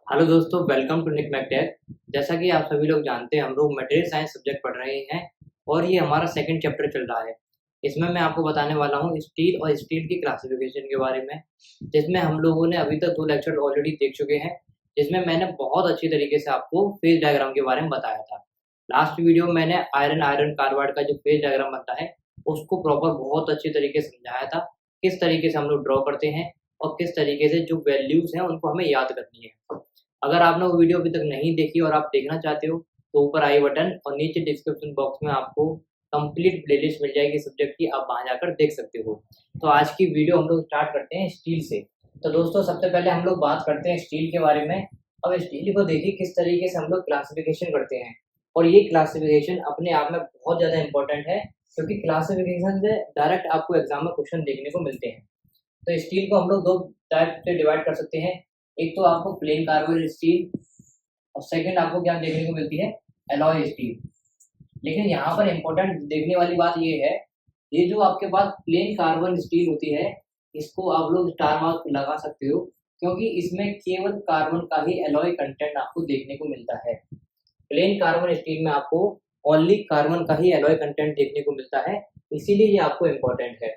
Hello दोस्तों, welcome to निक मैकटेक। जैसा कि आप सभी लोग जानते हैं, हम लोग मटेरियल साइंस सब्जेक्ट पढ़ रहे हैं और ये हमारा सेकंड चैप्टर चल रहा है। इसमें मैं आपको बताने वाला हूँ स्टील और स्टील की क्लासिफिकेशन के बारे में, जिसमें हम लोगों ने अभी तक 2 लेक्चर ऑलरेडी देख चुके हैं, जिसमें मैंने बहुत अच्छी तरीके से आपको फेज डायग्राम के बारे में बताया था। लास्ट वीडियो में मैंने आयरन कार्बाइड का जो फेज डायग्राम बनता है, उसको प्रॉपर बहुत अच्छी तरीके से समझाया था, किस तरीके से हम लोग ड्रॉ करते हैं और किस तरीके से जो वैल्यूज़ हैं, उनको हमें याद करनी है। अगर आपने वो वीडियो अभी तक नहीं देखी और आप देखना चाहते हो, तो ऊपर आई बटन और नीचे डिस्क्रिप्शन बॉक्स में आपको कंप्लीट प्लेलिस्ट मिल जाएगी सब्जेक्ट की, आप वहाँ जाकर देख सकते हो। तो आज की वीडियो हम लोग स्टार्ट करते हैं स्टील से। तो दोस्तों, सबसे पहले हम लोग बात करते हैं स्टील के बारे में। अब स्टील को देखिए किस तरीके से हम लोग क्लासिफिकेशन करते हैं, और ये क्लासिफिकेशन अपने आप में बहुत ज़्यादा इंपॉर्टेंट है, क्योंकि क्लासिफिकेशन से डायरेक्ट आपको एग्जाम में क्वेश्चन देखने को मिलते हैं। तो स्टील को हम लोग 2 टाइप से डिवाइड कर सकते हैं। एक तो आपको प्लेन कार्बन स्टील, और सेकंड आपको क्या देखने को मिलती है, एलॉय स्टील। लेकिन यहाँ पर इम्पोर्टेंट देखने वाली बात ये है, ये जो आपके पास प्लेन कार्बन स्टील होती है, इसको आप लोग स्टार मार्क लगा सकते हो, क्योंकि इसमें केवल कार्बन का ही एलॉय कंटेंट आपको देखने को मिलता है। प्लेन कार्बन स्टील में आपको ओनली कार्बन का ही एलॉय कंटेंट देखने को मिलता है, इसीलिए ये आपको इम्पोर्टेंट है।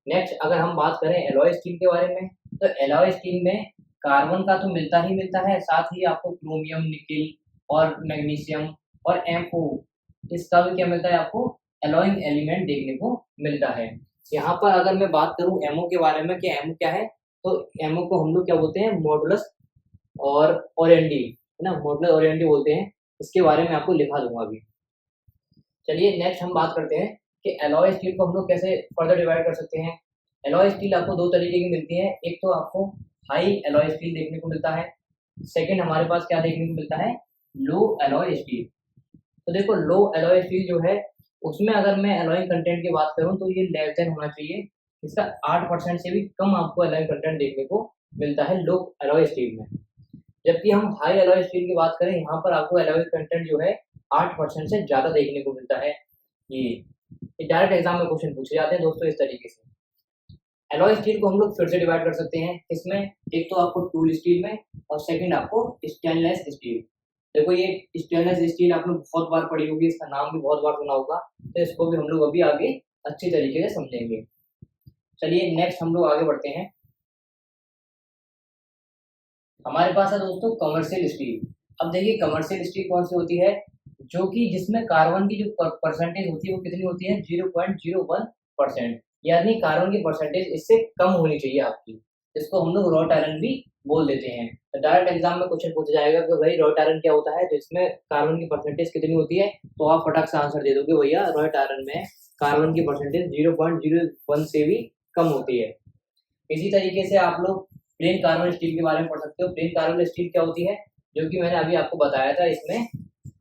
नेक्स्ट अगर हम बात करें एलॉय स्टील के बारे में, तो एलॉय स्टील में कार्बन का तो मिलता ही मिलता है, साथ ही आपको क्रोमियम, निकेल और मैग्नीशियम और एमओ, इसका भी क्या मिलता है, आपको एलॉइंग एलिमेंट देखने को मिलता है। यहाँ पर अगर मैं बात करूँ एमओ के बारे में कि एमओ क्या है, तो एमओ को हम लोग क्या बोलते हैं, मॉडुलस और ओरेंडी, है ना, मॉडुलस ओरेंडी बोलते हैं। इसके बारे में आपको लिखा दूंगा अभी। चलिए नेक्स्ट हम बात करते हैं कि एलॉय स्टील को हम लोग कैसे फर्दर डिवाइड कर सकते हैं। एलॉय स्टील आपको 2 तरीके की मिलती है। एक तो आपको हाई एलॉय स्टील देखने को मिलता है, सेकंड हमारे पास क्या देखने को मिलता है, लो एलॉय स्टील। तो देखो, लो एलॉय स्टील जो है, उसमें अगर मैं एलॉय कंटेंट की बात करूं तो ये लेस देन होना चाहिए, इसका 8% से भी कम आपको एलॉय कंटेंट देखने को मिलता है लो एलॉय स्टील में। जबकि हम हाई एलॉय स्टील की बात करें, यहाँ पर आपको एलॉय कंटेंट जो है 8% से ज़्यादा देखने को मिलता है। ये डायरेक्ट एग्जाम में क्वेश्चन पूछे जाते हैं दोस्तों इस तरीके से। एलॉय स्टील को हम लोग फिर से डिवाइड कर सकते हैं, इसमें एक तो आपको टूल स्टील में, और सेकंड आपको स्टेनलेस स्टील। देखो, ये स्टेनलेस स्टील आपने बहुत बार पढ़ी होगी, इसका नाम भी बहुत बार सुना होगा, तो इसको भी हम लोग अभी आगे अच्छी तरीके से समझेंगे। चलिए नेक्स्ट हम लोग आगे बढ़ते हैं। हमारे पास है दोस्तों कमर्शियल स्टील। अब देखिए, कमर्शियल स्टील कौन सी होती है, जो कि जिसमें कार्बन की जो परसेंटेज होती है वो कितनी होती है, 0.01%, यानी कार्बन की परसेंटेज इससे कम होनी चाहिए आपकी, जिसको हम लोग रॉट आयरन भी बोल देते हैं। तो डायरेक्ट एग्जाम में क्वेश्चन पूछा जाएगा कि भाई रॉट आयरन क्या होता है, जिसमें कार्बन की परसेंटेज कितनी होती है, तो आप फटाक से आंसर दे दोगे भैया, रॉट आयरन में कार्बन की परसेंटेज 0.01 से भी कम होती है। इसी तरीके से आप लोग प्लेन कार्बन स्टील के बारे में पढ़ सकते हो। प्लेन कार्बन स्टील क्या होती है, जो कि मैंने अभी आपको बताया था, इसमें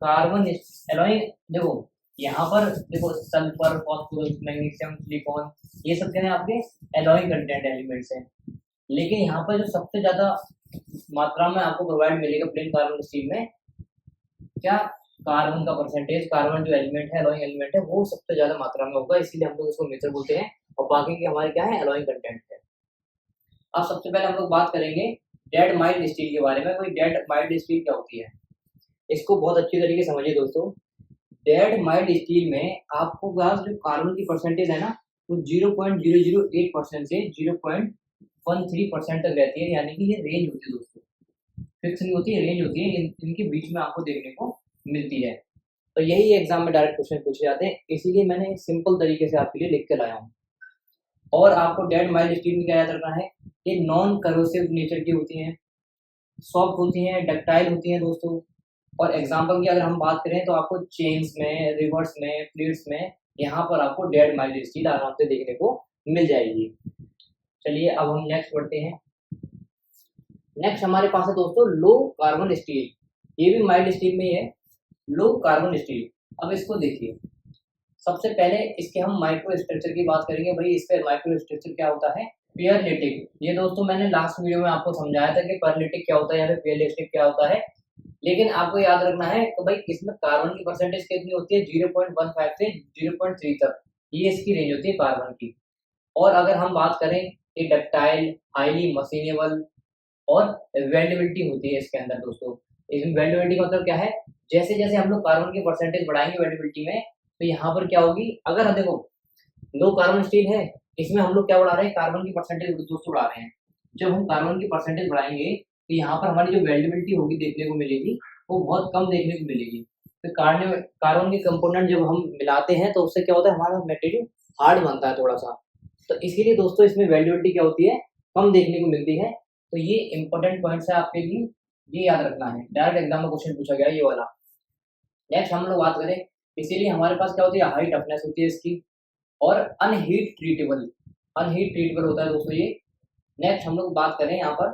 कार्बन एलॉय, देखो यहाँ पर देखो सल्फर, फास्फोरस, मैग्नीशियम, सिलिकॉन, ये सब क्या है आपके एलॉय कंटेंट एलिमेंट्स हैं। लेकिन यहाँ पर जो सबसे ज्यादा मात्रा में आपको प्रोवाइड मिलेगा प्लेन कार्बन स्टील में, क्या, कार्बन का परसेंटेज, कार्बन जो एलिमेंट है, एलॉइंग एलिमेंट है, वो सबसे ज्यादा मात्रा में होगा, इसीलिए हम लोग इसको मेथड बोलते हैं, और बाकी के हमारे क्या है, एलॉइंग कंटेंट है। अब सबसे पहले हम लोग बात करेंगे डेड माइल्ड स्टील के बारे में। कोई डेड माइल्ड स्टील क्या होती है, इसको बहुत अच्छी तरीके से समझिए दोस्तों। डेड माइल्ड स्टील में आपको पास जो कार्बन की परसेंटेज है ना, वो 0.008% से 0.13% तक रहती है, यानी कि ये रेंज होती है दोस्तों, फिक्स नहीं होती है, रेंज होती है, इनके बीच में आपको देखने को मिलती है। तो यही एग्जाम में डायरेक्ट क्वेश्चन पूछे जाते हैं, इसीलिए मैंने सिंपल तरीके से आपके लिए लिख के लाया हूँ। और आपको डेड माइल्ड स्टील में क्या याद रखना है, ये नॉन करोसिव नेचर की होती हैं, सॉफ्ट होती हैं, डक्टाइल होती हैं दोस्तों। और एग्जांपल की अगर हम बात करें, तो आपको चेन्स में, रिवर्स में, फ्लूइड्स में, यहाँ पर आपको डेड माइल्ड स्टील आराम से देखने को मिल जाएगी। चलिए अब हम नेक्स्ट बढ़ते हैं। नेक्स्ट हमारे पास है दोस्तों लो कार्बन स्टील, ये भी माइल्ड स्टील में ही है, लो कार्बन स्टील। अब इसको देखिए, सबसे पहले इसके हम माइक्रो स्ट्रक्चर की बात करेंगे। भाई इसका माइक्रो स्ट्रक्चर क्या होता है, पियरलिटिक। ये दोस्तों मैंने लास्ट वीडियो में आपको समझाया था कि पियरलिटिक क्या होता है या फिर पियरलिटिक क्या होता है, लेकिन आपको याद रखना है तो भाई इसमें कार्बन की परसेंटेज कितनी होती है, 0.15 से 0.3 तक, ये इसकी रेंज होती है कार्बन की। और अगर हम बात करें कि डक्टाइल, हाईली मशीनेबल, और वेल्डेबिलिटी होती है इसके अंदर दोस्तों। इसमें वेल्डेबिलिटी का मतलब क्या है, जैसे जैसे हम लोग कार्बन की परसेंटेज बढ़ाएंगे वेल्डेबिलिटी में, तो यहाँ पर क्या होगी, अगर देखो लो कार्बन स्टील है, इसमें हम लोग क्या बढ़ा रहे हैं, कार्बन की परसेंटेज दोस्तों बढ़ा रहे हैं। जब हम कार्बन की परसेंटेज बढ़ाएंगे तो यहाँ पर हमारी जो वेल्डेबिलिटी होगी देखने को मिलेगी वो बहुत कम देखने को मिलेगी। तो कार्बन के कंपोनेंट जब हम मिलाते हैं तो उससे क्या होता है, हमारा मटेरियल हार्ड बनता है थोड़ा सा। तो इसीलिए दोस्तों इसमें वेल्डेबिलिटी क्या होती है, कम देखने को मिलती है। तो ये इंपॉर्टेंट पॉइंट्स है आपके लिए, ये याद रखना है, डायरेक्ट एग्जाम में क्वेश्चन पूछा गया ये वाला। नेक्स्ट हम लोग बात करें, इसीलिए हमारे पास क्या होती है, हाई टफनेस होती है इसकी, और अनहीट ट्रीटेबल होता है दोस्तों ये। नेक्स्ट हम लोग बात करें यहाँ पर,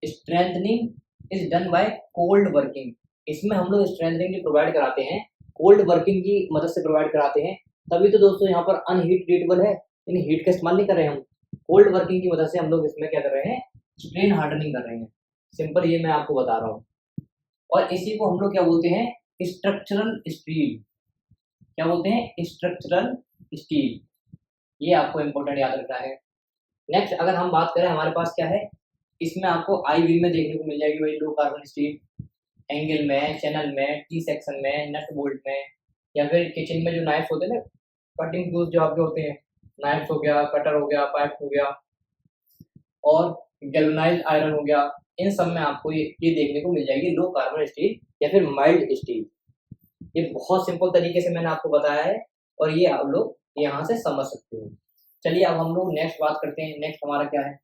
strengthening is done by cold working. इसमें हम लोग स्ट्रेंथनिंग जो प्रोवाइड कराते हैं कोल्ड वर्किंग की मदद से प्रोवाइड कराते हैं, तभी तो दोस्तों यहाँ पर अनहीट ट्रीटेबल है, यानी हीट का इस्तेमाल नहीं कर रहे हैं हम, कोल्ड वर्किंग की मदद से हम लोग इसमें क्या कर रहे हैं, स्ट्रेन हार्डनिंग कर रहे हैं। सिंपल ये मैं आपको बता रहा हूँ। और इसी को हम लोग क्या बोलते हैं, स्ट्रक्चरल स्टील। क्या बोलते हैं, स्ट्रक्चरल स्टील। ये आपको इंपॉर्टेंट याद रखना है। नेक्स्ट अगर हम बात करें, हमारे पास क्या है, इसमें आपको आई वी में देखने को मिल जाएगी भाई लो कार्बन स्टील, एंगल में, चैनल में, टी सेक्शन में, नट बोल्ट में, या फिर किचन में जो नाइफ होते हैं ना, कटिंग टूल्स जो आपके होते हैं, नाइफ हो गया, कटर हो गया, पाइप हो गया, और गैल्वेनाइज्ड आयरन हो गया, इन सब में आपको ये देखने को मिल जाएगी लो कार्बन स्टील या फिर माइल्ड स्टील। ये बहुत सिंपल तरीके से मैंने आपको बताया है और ये आप लोग यहाँ से समझ सकते हो। चलिए अब हम लोग नेक्स्ट बात करते हैं। नेक्स्ट हमारा क्या है,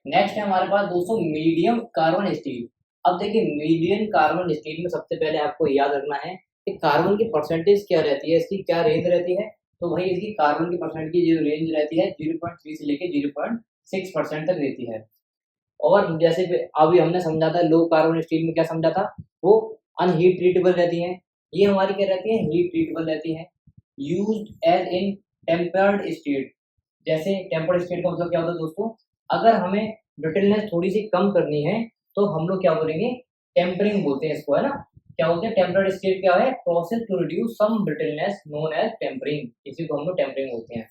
नेक्स्ट है हमारे पास दोस्तों मीडियम कार्बन स्टील। अब देखिए मीडियम कार्बन स्टील में सबसे पहले आपको याद रखना है कि कार्बन की परसेंटेज क्या रहती है, इसकी क्या रेंज रहती है। तो भाई इसकी कार्बन की परसेंट की जो रेंज रहती है 0.3 से लेके 0.6% तक रहती है। और जैसे अभी हमने समझा था लो कार्बन स्टील में क्या समझा था, वो अनहीट ट्रीटेबल रहती है। ये हमारी क्या रहती है, हीट ट्रीटेबल रहती है। Used as in tempered state. जैसे टेम्पर्ड स्टेट का मतलब क्या होता है दोस्तों, अगर हमें ब्रिटलनेस थोड़ी सी कम करनी है तो हम लोग क्या करेंगे, टेम्परिंग बोलते हैं इसको, है ना। क्या बोलते हैं, टेम्पर्ड स्टेट क्या है, process to reduce some brittleness known as tempering, इसी को हम लोग टेम्परिंग बोलते हैं।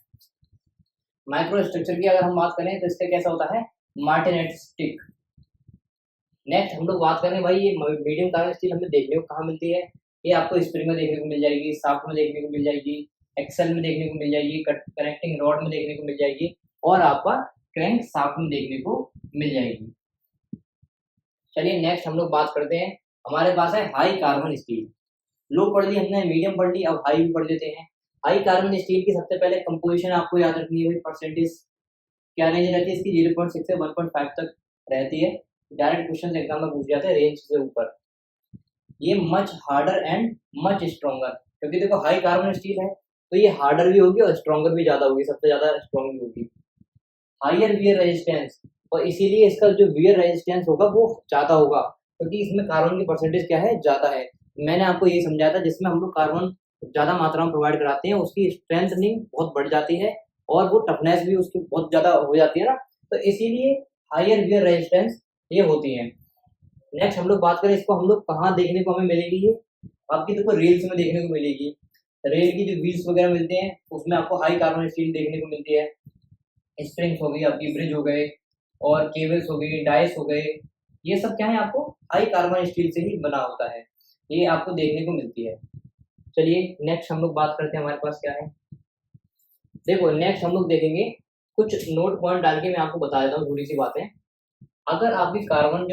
माइक्रो स्ट्रक्चर की अगर हम बात करें तो इसका कैसा होता है, मार्टिनेट स्टिक। नेक्स्ट हम लोग बात करें भाई, ये मीडियम कार्बन स्टील हमें देखने को कहाँ मिलती है, ये आपको स्प्रिंग में देखने को मिल जाएगी, शाफ्ट में देखने को मिल जाएगी, एक्सेल में देखने को मिल जाएगी, कनेक्टिंग रॉड में देखने को मिल जाएगी, और आपका क्रैंक शाफ्ट में देखने को मिल जाएगी। चलिए नेक्स्ट हम लोग बात करते हैं, हमारे पास है हाई कार्बन स्टील। लो पढ़ ली हमने, मीडियम पढ़ ली, अब हाई भी पढ़ लेते हैं। हाई कार्बन स्टील की सबसे पहले कंपोजिशन आपको याद रखनी है भाई, परसेंटेज क्या रेंज रहती है इसकी, 0.6 से 1.5 तक रहती है। डायरेक्ट क्वेश्चन एग्जाम में पूछ जाते हैं रेंज से ऊपर। ये much harder and much stronger, क्योंकि देखो हाई कार्बन स्टील है तो ये हार्डर भी होगी और स्ट्रॉन्गर भी ज्यादा होगी, सबसे ज्यादा स्ट्रॉन्ग भी होगी। हायर वियर रेजिस्टेंस, और इसीलिए इसका जो वियर रेजिस्टेंस होगा वो ज्यादा होगा, क्योंकि इसमें कार्बन की परसेंटेज क्या है, ज्यादा है। मैंने आपको यही समझाया था, जिसमें हम लोग कार्बन ज्यादा मात्रा में प्रोवाइड कराते हैं उसकी स्ट्रेंथनिंग बहुत बढ़ जाती है और वो टफनेस भी उसकी बहुत ज्यादा हो जाती है ना, तो इसीलिए हायर वियर रेजिस्टेंस ये होती है। नेक्स्ट हम लोग बात करें, इसको हम लोग कहाँ देखने को हमें मिलेगी, ये आपकी देखो रेल्स में देखने को मिलेगी। रेल की जो व्हील्स वगैरह मिलते हैं उसमें आपको हाई कार्बन स्टील देखने को मिलती है। स्प्रिंग्स हो गई आपकी, ब्रिज हो गए, और केबल्स हो गई, डाइस हो गए, ये सब क्या है आपको हाई कार्बन स्टील से ही बना होता है, ये आपको देखने को मिलती है। चलिए नेक्स्ट हम लोग बात करते हैं, हमारे पास क्या है, देखो नेक्स्ट हम लोग देखेंगे, कुछ नोट पॉइंट डाल के मैं आपको बता देता हूँ थोड़ी सी बातें। अगर आपकी कार्बन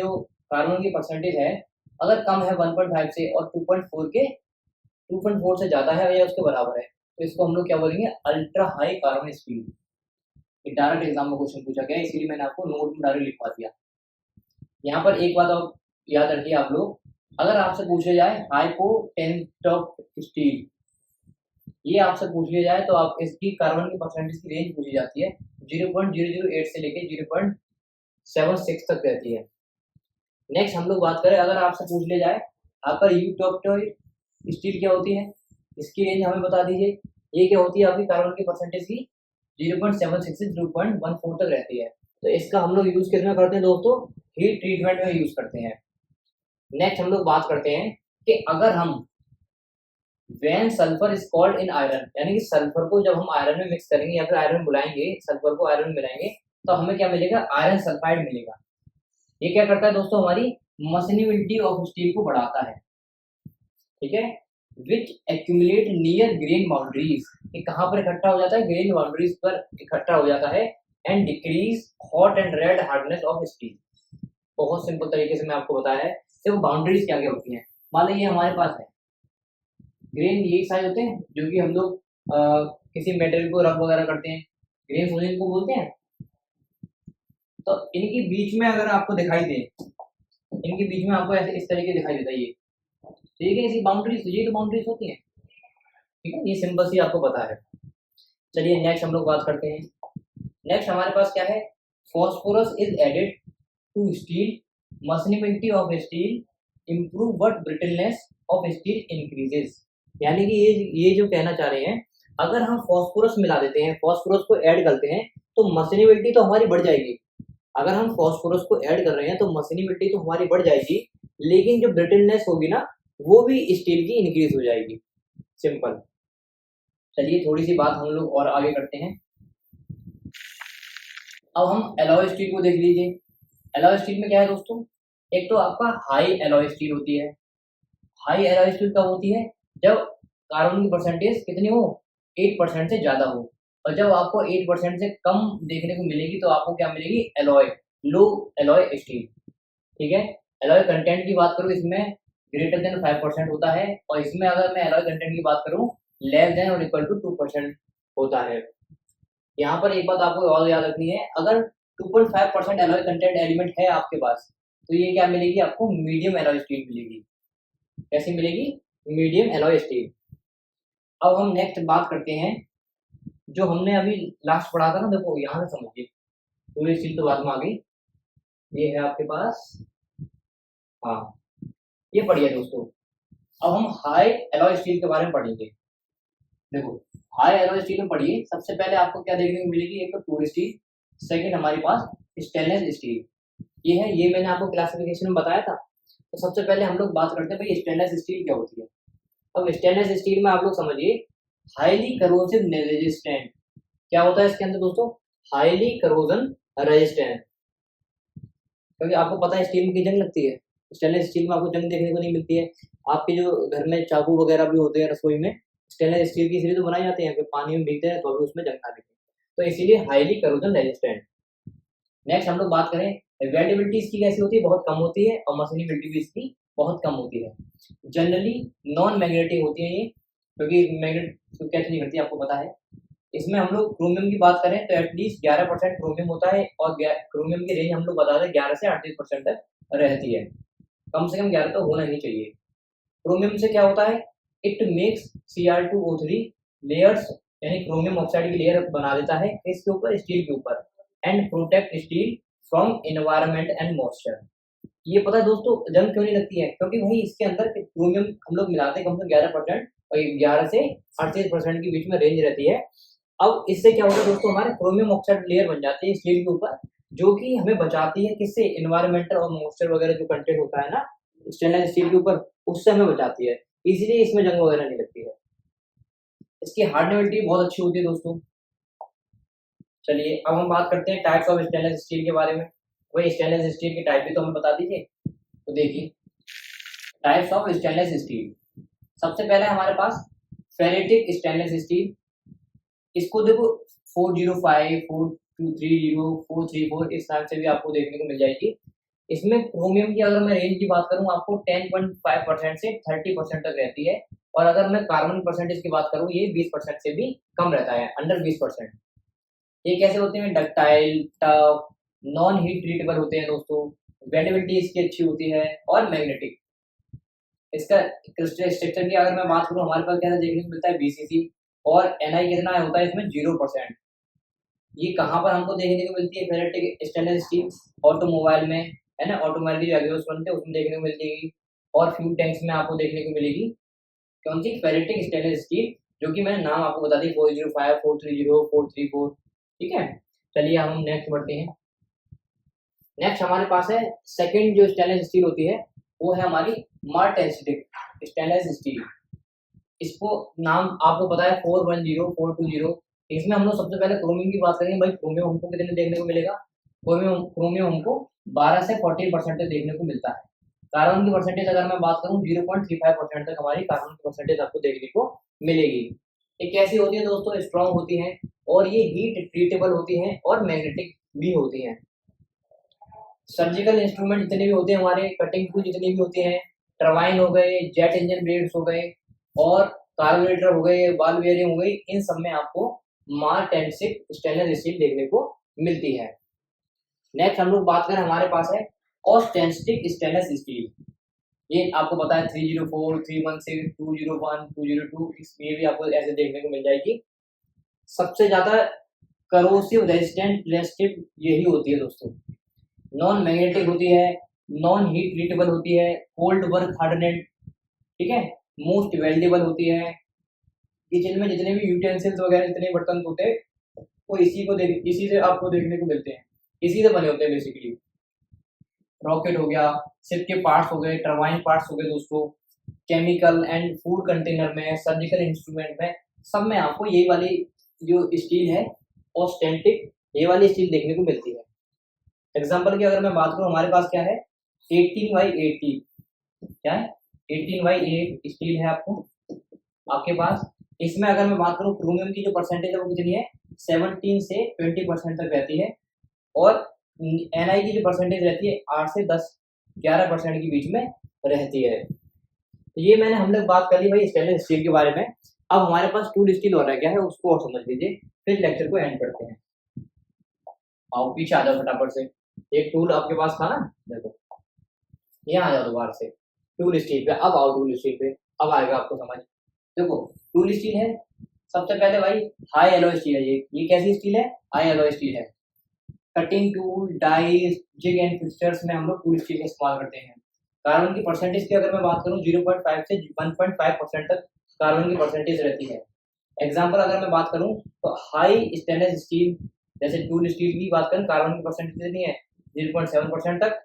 की परसेंटेज है अगर कम है 1.5 से और 2.4 से ज़्यादा है या उसके बराबर है, तो इसको हम लोग क्या बोलेंगे, ultra high carbon steel. Direct exam में क्वेश्चन पूछा गया, इसीलिए मैंने आपको नोट में डायरेक्ट लिखवा दिया। यहाँ पर एक बात और याद रखिए आप लोग, अगर आपसे पूछे जाए हाइपोटेंटॉप स्टील, ये आपसे पूछ लिया जाए तो आप इसकी कार्बन की परसेंटेज की रेंज पूछी जाती है 0.008 से लेके 0.76 तक रहती है। नेक्स्ट हम लोग बात करें, अगर आपसे पूछ लिया जाए आपका यूटॉप्टॉइड स्टील क्या होती है, इसकी रेंज हमें बता दीजिए। ये क्या होती है आपकी कार्बन की परसेंटेज की 0.76 से 0.14 तक रहती है। तो इसका हम लोग यूज किस में करते हैं दोस्तों, हीट ट्रीटमेंट में यूज करते हैं। नेक्स्ट हम लोग बात करते हैं कि अगर हम when sulphur is called in iron, यानी कि सल्फर को जब हम आयरन में मिक्स करेंगे या फिर आयरन में बुलाएंगे, सल्फर को आयरन में मिलाएंगे तो हमें क्या मिलेगा, आयरन सल्फाइड मिलेगा। ये क्या करता है दोस्तों, हमारी मसनिबिलिटी ऑफ स्टील को बढ़ाता है, ठीक है। विच एक्यूमुलेट नियर ग्रेन बाउंड्रीज, ये कहाँ पर इकट्ठा हो जाता है, ग्रेन बाउंड्रीज पर इकट्ठा हो जाता है। And decrease hot and red hardness of steel. बहुत सिंपल तरीके से मैं आपको बताया है। देखो बाउंड्रीज क्या क्या होती हैं, मान लो ये हमारे पास है ग्रेन, यही साइज होते हैं जो कि हम लोग किसी मेटेरियल को रब वगैरह करते हैं, ग्रेन होने इनको बोलते हैं। तो इनके बीच में अगर आपको दिखाई दे, इनके बीच में आपको ऐसे इस तरीके दिखाई देता है ये, ठीक है, इसी बाउंड्रीज, ये तो बाउंड्रीज होती हैं, ठीक है, ये सिंपल सी आपको पता है। चलिए नेक्स्ट हम लोग बात करते हैं। नेक्स्ट हमारे पास क्या है, phosphorus is added to steel, machinability of steel improve but brittleness of steel increases. यानी कि ये जो कहना चाह रहे हैं, अगर हम फॉस्फोरस मिला देते हैं, फॉस्फोरस को ऐड करते हैं, तो मसनिबिलिटी तो हमारी बढ़ जाएगी। अगर हम फॉस्फोरस को ऐड कर रहे हैं तो मसनिबिलिटी तो हमारी बढ़ जाएगी, लेकिन जो ब्रिटलनेस होगी ना, वो भी स्टील की इंक्रीज हो जाएगी। सिंपल। चलिए थोड़ी सी बात हम लोग और आगे करते हैं। अब हम एलॉय स्टील को देख लीजिए। एलॉय स्टील में क्या है दोस्तों, एक तो आपका हाई एलॉय स्टील होती है। हाई एलॉय स्टील कब होती है, जब कार्बन की परसेंटेज कितनी हो, 8% से ज्यादा हो। और जब आपको 8% से कम देखने को मिलेगी तो आपको क्या मिलेगी, एलॉय, लो एलॉय स्टील, ठीक है। एलॉय कंटेंट की बात करूँ इसमें ग्रेटर देन 5% होता है, और इसमें अगर मैं एलॉय कंटेंट की बात करूँ लेस देन और इक्वल टू 2% होता है। यहाँ पर एक बात आपको और याद रखनी है, अगर 2.5% एलॉय कंटेंट एलिमेंट है आपके पास, तो ये क्या मिलेगी आपको, मीडियम एलॉय स्टील मिलेगी। कैसी मिलेगी, मीडियम एलॉय स्टील। अब हम नेक्स्ट बात करते हैं, जो हमने अभी लास्ट पढ़ा था ना, देखो यहाँ से समझिए, पूरी स्टील तो बाद में आ गई, ये है आपके पास, हाँ ये पढ़िए दोस्तों। अब हम हाई एलॉय स्टील के बारे में पढ़ेंगे। देखो हाई एलॉय स्टील में पढ़िए, सबसे पहले आपको क्या देखने को मिलेगी, एक तो टूर स्टील, सेकंड हमारे पास स्टेनलेस स्टील, ये है, ये मैंने आपको क्लासिफिकेशन में बताया था। तो सबसे पहले हम लोग बात करते हैं भाई स्टेनलेस स्टील क्या होती है। अब स्टेनलेस स्टील में आप लोग समझिए, हाईली करोसिव रेजिस्टेंट, क्या होता है इसके अंदर दोस्तों, हाईली करोजन रेजिस्टेंट, क्योंकि आपको पता है स्टील की जंग लगती है, स्टेनलेस स्टील में आपको जंग देखने को नहीं मिलती है। आपके जो घर में चाकू वगैरह भी होते हैं रसोई में, स्टेनलेस स्टील की इसलिए तो बनाए जाते हैं कि पानी में भीगते हैं तो अभी उसमें जंग ना लगे, तो इसीलिए हाईली करोजन रेजिस्टेंट। नेक्स्ट हम लोग बात करें, वेल्डेबिलिटी इसकी कैसी होती है, बहुत कम होती है, और मशीनिबिलिटी भी इसकी बहुत कम होती है। जनरली नॉन मैग्नेटिक होती है ये, क्योंकि मैग्नेट तो कैच नहीं करती, आपको पता है। इसमें हम लोग क्रोमियम की बात करें तो एटलीस्ट 11% क्रोमियम होता है, और क्रोमियम की रेंज हम लोग बता दें 11 से 38% तक रहती है, कम से कम 11 तो होना ही चाहिए। क्रोमियम से क्या होता है, इट मेक्स Cr2O3 लेयर्स, यानी क्रोमियम ऑक्साइड की लेयर बना देता है इसके ऊपर, स्टील के ऊपर, and protect steel from environment and moisture. ये पता है दोस्तों जंग क्यों नहीं लगती है, क्योंकि वही इसके अंदर क्रोमियम हम लोग मिलाते हैं कम से कम 11%, और 11 से 38% के बीच में रेंज रहती है। अब इससे क्या होता है दोस्तों, हमारे क्रोमियम ऑक्साइड लेयर बन जाती है स्टील के ऊपर, जो कि हमें बचाती है किससे, इन्वायरमेंटल और मॉइस्चर वगैरह जो कंटेंट होता है ना स्टेनलेस स्टील के ऊपर, उससे हमें बचाती है, इसीलिए इसमें जंग वगैरह नहीं लगती है। इसकी हार्डनेबिलिटी बहुत अच्छी होती है दोस्तों। चलिए अब हम बात करते हैं टाइप्स ऑफ स्टेनलेस स्टील के बारे में। वही स्टेनलेस स्टील की टाइप भी तो हमें बता दीजिए। तो देखिए टाइप्स ऑफ स्टेनलेस स्टील, सबसे पहले हमारे पास फेरेटिक स्टेनलेस स्टील, इसको देखो 405, 4230, 434 इस नाम से भी आपको देखने को मिल जाएगी। इसमें क्रोमियम की अगर मैं रेंज की बात करूं आपको 10.5% से 30% तक रहती है, और अगर मैं कार्बन परसेंटेज की बात करूं ये 20% से भी कम रहता है, अंडर 20%। ये कैसे होते हैं, ductile, tough, non heat treatable होते हैं दोस्तों, वेल्डेबिलिटी इसकी अच्छी होती है, और मैग्नेटिक। इसका क्रिस्टल स्ट्रक्चर की अगर मैं बात करूं, हमारे पास क्या देखने को मिलता है BCC, और Ni कितना होता है इसमें 0%। ये कहाँ पर हमको देखने को मिलती है, फेरेटिक स्टेनलेस स्टील, ऑटोमोबाइल में, है ना, ऑटोमोबाइल की जो एग्जॉस्ट बनते हैं उसमें देखने को मिल जाएगी, और फ्यूल टैंक्स में आपको देखने को मिलेगी। कौन सी, फेरेटिक स्टेनलेस स्टील, जो कि मैंने नाम आपको बता दी 405, 430, 434, ठीक है। चलिए हम नेक्स्ट बढ़ते हैं। नेक्स्ट हमारे पास है सेकंड जो स्टेनलेस स्टील होती है, वो है हमारी मार्टेंसिटिक स्टेनलेस स्टील। इसको नाम आपको पता है 410, 420। इसमें हम लोग सबसे पहले क्रोमियम की बात करेंगे। भाई क्रोमियम हमको कितने देखने को मिलेगा, क्रोमियम हमको 12 से 14% तक देखने को मिलता है। कार्बन की परसेंटेज अगर मैं बात करूं 0.35% तक हमारी कार्बन की परसेंटेज आपको देखने को मिलेगी। ये कैसी होती है दोस्तों? स्ट्रॉन्ग होती है और ये हीट ट्रीटेबल होती हैं और मैग्नेटिक भी होती हैं। सर्जिकल इंस्ट्रूमेंट जितने भी होते हैं हमारे, कटिंग टूल जितने भी होते हैं, टरबाइन हो गए, जेट इंजन ब्लेड्स हो गए और कार्बोरेटर हो गए, बॉल बेयरिंग हो गई, इन सब में आपको मार्क एंड स्टेनलेस स्टील देखने को मिलती है। नेक्स्ट हम लोग बात करें, हमारे पास है ऑस्टेंटिक स्टेनलेस स्टील। ये आपको पता है 304, 316, 201, 202, ये भी आपको ऐसे देखने को मिल जाएगी। सबसे ज्यादा करोसिव रेजिस्टेंट रेसिस्टिव यही होती है दोस्तों। नॉन मैग्नेटिक होती है, नॉन हीट ट्रीटेबल होती है, कोल्ड वर्क हार्डनेड, ठीक है, मोस्ट वेल्डेबल होती है। किचन में जितने भी यूटेंसिल्स वगैरह जितने बर्तन होते हैं वो इसी से आपको देखने को मिलते हैं, इसी से बने होते हैं बेसिकली। रॉकेट हो गया, शिप के पार्ट्स हो गए, टरबाइन पार्ट्स हो गए दोस्तों, केमिकल एंड फूड कंटेनर में, सर्जिकल इंस्ट्रूमेंट में, सब में आपको यही वाली जो स्टील है ऑस्टेंटिक, ये वाली स्टील देखने को मिलती है। एग्जाम्पल की अगर मैं बात करूं, हमारे पास क्या है 18x80, क्या है 18x8 स्टील है आपके पास। इसमें अगर मैं बात करूं क्रोमियम की जो परसेंटेज है वो कितनी है, 17 से 20% तक रहती है और एनआई की जो परसेंटेज रहती है 8 से 10-11% के बीच में रहती है। तो ये हम लोग बात कर ली भाई स्टेनलेस स्टील के बारे में। अब हमारे पास टूल स्टील और रह गया है, उसको और समझ लीजिए, फिर लेक्चर को एंड करते हैं। आओ पीछे आ जाओ फटाफट से, एक टूल आपके पास था ना, देखो यहाँ आ जाओ दोबारा से टूल स्टील पे। अब आओ टूल स्टील पे, अब आएगा आपको समझ। देखो टूल स्टील है, सबसे पहले भाई हाई एलॉय स्टील है। ये कैसी स्टील है? हाई एलॉय स्टील है। Cutting tool, dies, jig and fixtures में हम लोग टूल स्टील का इस्तेमाल करते हैं। कार्बन की परसेंटेज की अगर मैं बात करूं 0.5 से 1.5% तक कार्बन की परसेंटेज रहती है। एग्जाम्पल अगर मैं बात करूं तो हाई स्टेनलेस स्टील, जैसे टूल स्टील की बात करें, कार्बन की परसेंटेज कितनी है 0.7% तक।